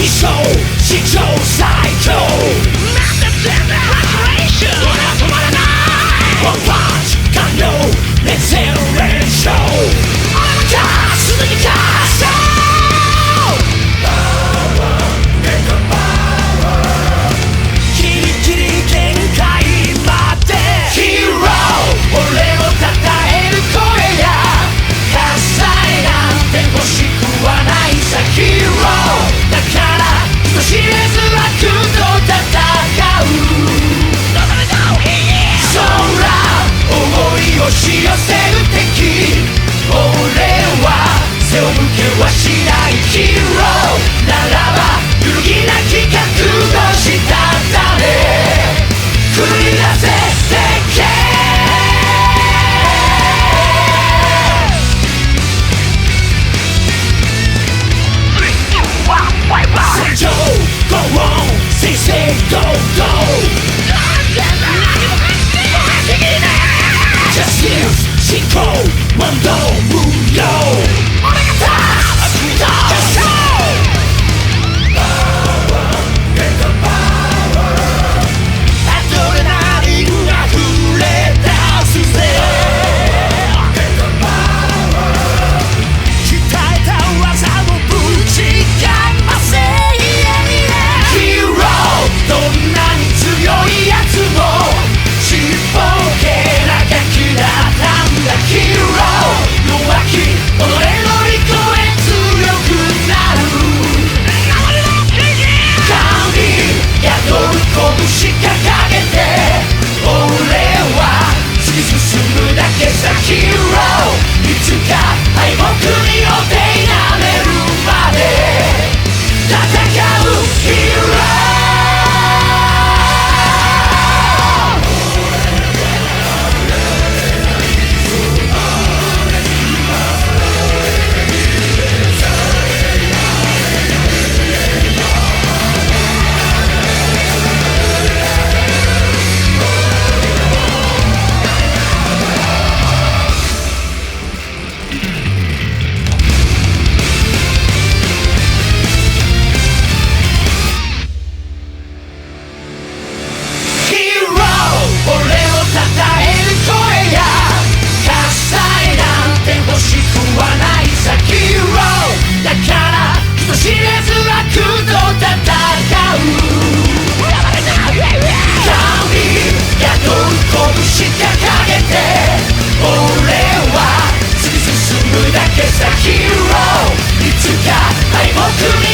象史上最強なんだ全部フラストレーション俺は止まらないワンパンチ完了レッツセルレーション俺のカーすぐにカーショーパワーメガパワーキリキリ限界までヒーロー俺を称える声や喝采なんて欲しくはないさヒーローだから人知れず悪と戦う空思い押し寄せる敵俺は背を向けはしないヒーローならば揺るぎなき覚悟したため繰り出せ鉄拳戦場 Go on Say say go go Justice 進行問答無用俺が立つどうしよう Power Get the power アドレナリンが溢れ出すぜ Get the power 鍛えた技もぶちかませヒーローどんなに強いやつもちっぽけなガキだったんだヒーロー弱き己の利己へ強くなる神宿る拳掲げて俺は突き進むだけさヒーローいつか敗北にお手なめるまで戦うヒーローヒーローいつか敗北に